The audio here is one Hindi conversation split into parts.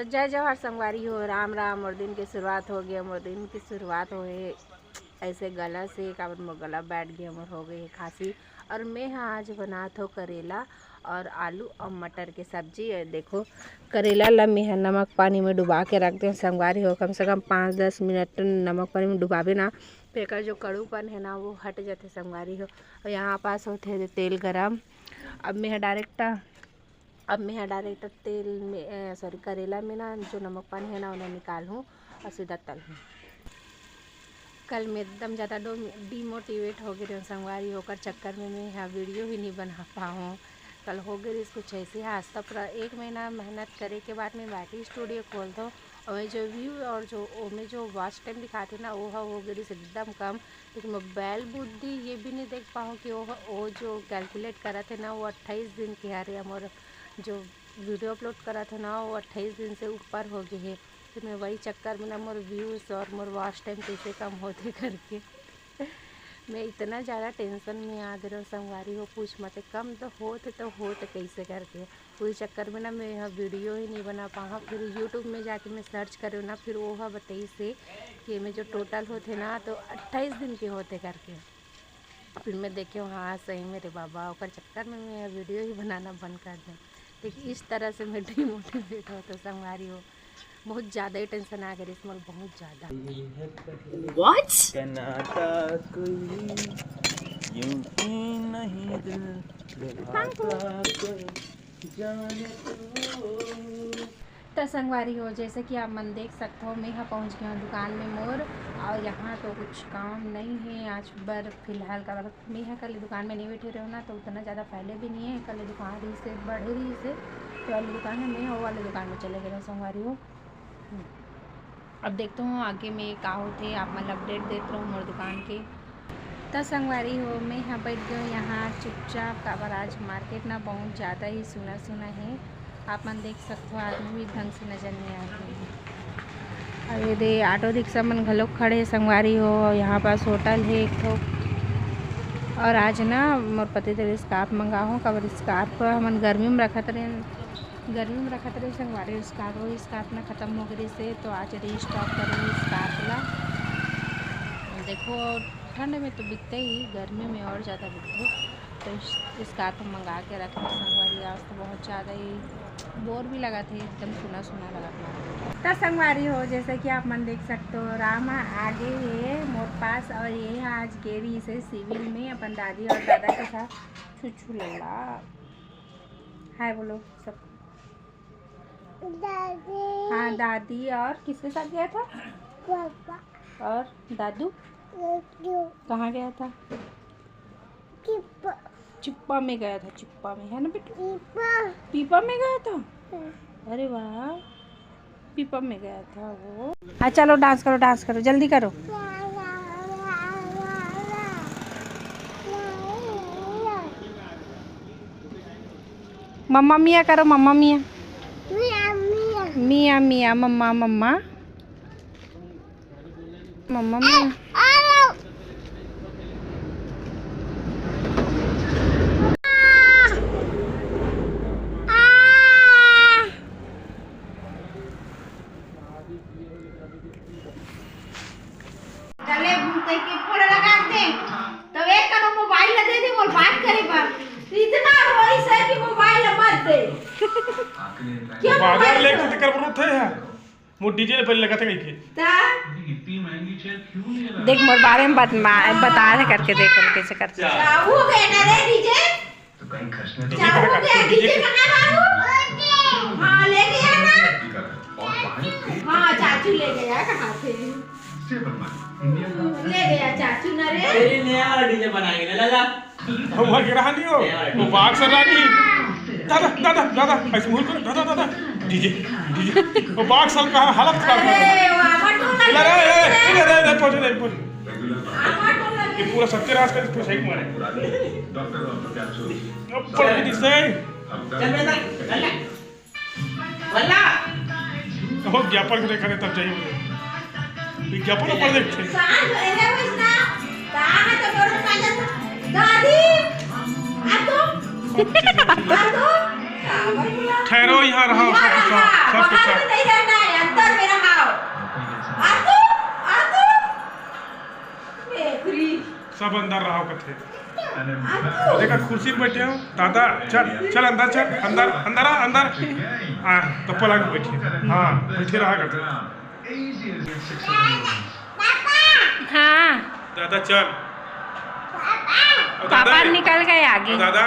जय जवाहर संगवारी हो, राम राम। और दिन की शुरुआत हो गई, और दिन की शुरुआत हो गई ऐसे गला से काबर में गला बैठ गया, मोर हो गई है खांसी। और मैं आज बनात हो करेला और आलू और मटर की सब्जी। और देखो करेला ला मैं नमक पानी में डुबा के रखते हैं संगवारी हो, कम से कम 5-10 मिनट नमक पानी में डुबावे ना, फिर जो कड़ूपन है ना वो हट जाते संगवारी हो। और यहाँ पास होते तेल गरम। अब मैं डायरेक्ट तेल में सॉरी करेला में ना जो नमक पानी है ना उन्हें निकालूँ और सीधा तलूँ। कल मैं एकदम ज़्यादा डिमोटिवेट हो गई संगवारी होकर चक्कर में मैं यहाँ वीडियो भी नहीं बना पाऊँ। कल हो गई कुछ ऐसे आज तक 1 महीना मेहनत करे के बाद मैं बैठी स्टूडियो खोल दो और मैं जो व्यू और जो मैं जो वॉच टाइम दिखाती ना वो हो गई एकदम कम। लेकिन मोबाइल बुद्धि ये भी नहीं देख पाऊँ कि वो जो कैलकुलेट करा थे ना वो 28 दिन के हारे और जो वीडियो अपलोड करा था ना वो 28 दिन से ऊपर हो गए है। फिर मैं वही चक्कर में ना मोर व्यूज़ और मोर वॉच टाइम कैसे कम होते करके मैं इतना ज़्यादा टेंशन में आ गई संगवारी हो, पूछ मत। कम तो होते कैसे करके उस चक्कर में ना मैं यहाँ वीडियो ही नहीं बना पाऊँ। फिर यूट्यूब में जाके मैं सर्च करूँ ना फिर वो है बताई से कि मैं जो टोटल होते ना तो 28 दिन के होते करके। फिर मैं देखे हाँ सही मेरे बाबा ओकर चक्कर में मैं वीडियो ही बनाना बंद कर दूँ। लेकिन इस तरह से मैं डिमोटिवेट हो तो संगवारी हो बहुत ज़्यादा ही टेंशन आ गई इसमें, बहुत ज़्यादा। तो संगवारी हो जैसे कि आप मन देख सकते हो मैं यहाँ पहुँच गया हूँ दुकान में मोर। और यहाँ तो कुछ काम नहीं है आज बर फिलहाल का। मैं यहाँ कल दुकान में नहीं बैठे रहो ना तो उतना ज़्यादा फैले भी नहीं है। कल दुकान रही से बढ़े रही से तो वाली दुकान है, मैं वो वाले दुकान में चले गए संगवारी हो। अब देखते हूँ आगे में का होते आप मतलब अपडेट देते रहूँ मोर दुकान के। तो संगवारी हो मैं यहाँ बैठ गई हूँ यहाँ चुपचाप काबर आज मार्केट ना बहुत ज़्यादा ही सुना है। आप मन देख सकते हो आदमी भी ढंग से नज़र नहीं आते हैं। और ये दे ऑटो रिक्शा मन घलोक खड़े संगवारी हो। यहाँ पास होटल है एक ठो। और आज ना मोर पति तेरे स्कार्फ मंगाओ काबर स्कार्फ हमन गर्मी में रखत रहे संगवारी स्कार्फ ना ख़त्म हो गई से तो आज रीस्टॉक करें स्कार्फ ला। देखो ठंड में तो बिकते ही, गर्मी में और ज़्यादा बिकते तो स्कार्फ मंगा के रखना संगवारी। आज तो बहुत ज़्यादा ही बोर भी लगा थे, एकदम सुना लगा था। तो संगवारी हो जैसे कि आप मन देख सकते हो रामा आगे है मोर पास और ये आज गेरी से सिविल में अपन दादी और दादा के साथ छुछू लेला। हाय बोलो सब। दादी हाँ दादी और किसके साथ गया था? पापा और दादू। कहाँ गया था? चिप्पा में गया था, चिप्पा में है ना बेटा? पीपा में गया था। अरे वाह पीपा में गया था वो। हाँ चलो डांस करो जल्दी करो। मम्मा मिया करो, मम्मा मिया मिया मिया मम्मा मम्मा मम्मा मिया। बाजार लेके तो कर बरो थे यार मो डीजे पे लगा था कहीं के देख मोर बारे में बता रहे करके देखो कैसे करते हैं। चाहू गए ना रे डीजे तो कहीं खर्च में चाहू गए डीजे कहां बाबू? हां ले गया ना। हां चाचू ले गया कहां से? ले गया चाचू ना रे। तेरी नया वाला डीजे बनाएंगे ना लाला। हम गिरा नहीं हो वो बाग से रानी दादा ऐसे बोल कर दादा डीजे वो बाग साल का हालत खराब कर दिया। अरे पहुंच ये पूरा सत्यानाश कर इसको सही मारे ऊपर भी दिसे चल बेटा वल्ला हो ज्ञापन देखा तब चाहिए विज्ञापन ऊपर देखते दादी आ तो ठहरो यहाँ रहो सबके साथ सब अंदर रहो कथे देखा कुर्सी पे बैठे हो दादा चल अंदर चल अंदर अंदर अंदर तो पलंग पे बैठे हाँ बैठे रहा करते हाँ दादा चल पापा निकल गए आगे। दादा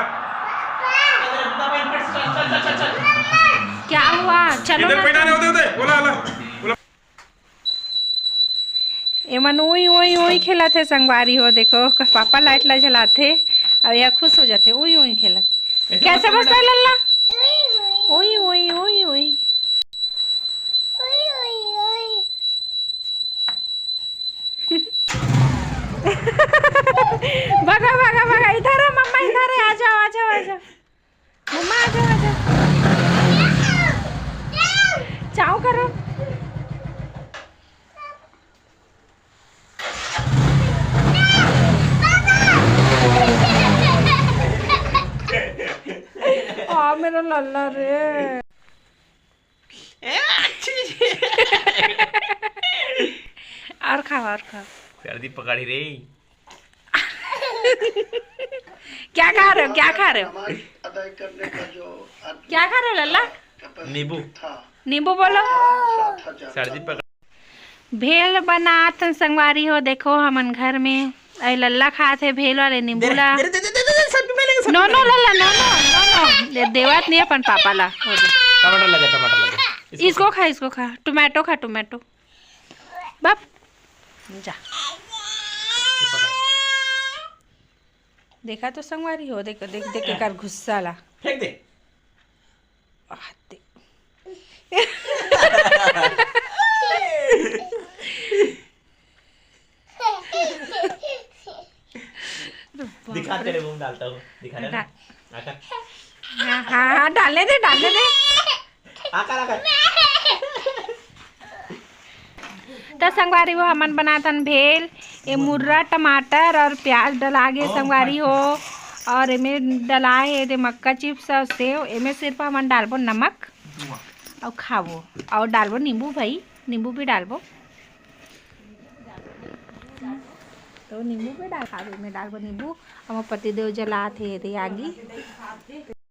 क्या हुआ चलो इधर बैठा नहीं होते बोला एमन ओई ओई ओई खेला थे संगवारी हो देखो पापा लाइट ला जलाते और यह खुश हो जाते ओई ओई खेला कैसे बसता है लल्ला ओई ओई ओई ओई भगा भगा भगा इधर है मम्मा इधर है आ जाओ आ जाओ आ जाओ मम्मा आ जाओ आ जाओ चाओ करो आ मेरा लल्ला रे और खाओ सर्दी पकड़ी रे क्या खा रहे हो क्या खा रहे हो क्या खा रहे हो लल्ला नींबू नींबू बोलो सर्दी पकड़ भेल बनात संगवारी हो देखो हमन घर में अरे लल्ला खाते भेल वाले नींबू ला नो नो लल्ला नो नो नो नो देवत नहीं अपन पापा ला टमाटर लगा इसको खा टोमेटो खा टोमेटो बाप जा देखा तो संगवारी हो देख देख देख के कर गुस्सा ला फेंक दे आते दिखा तेरे मुंह डालता हूँ दिखा दे ना आकर हाँ हाँ डालने दे आकर आकर तो संगवारी हो हमन बनातन भेल ये मुर्रा टमाटर और प्याज डला गे संगवारी हो और इमें डलाए ये मक्का चिप्स और सेव इमें सिर्फ हमन डालबो नमक और खाबो और डालबो नींबू भाई नींबू भी डालबो तो नींबू भी डाल खाबो में डालबो नींबू हम पतिदेव जला थे आगे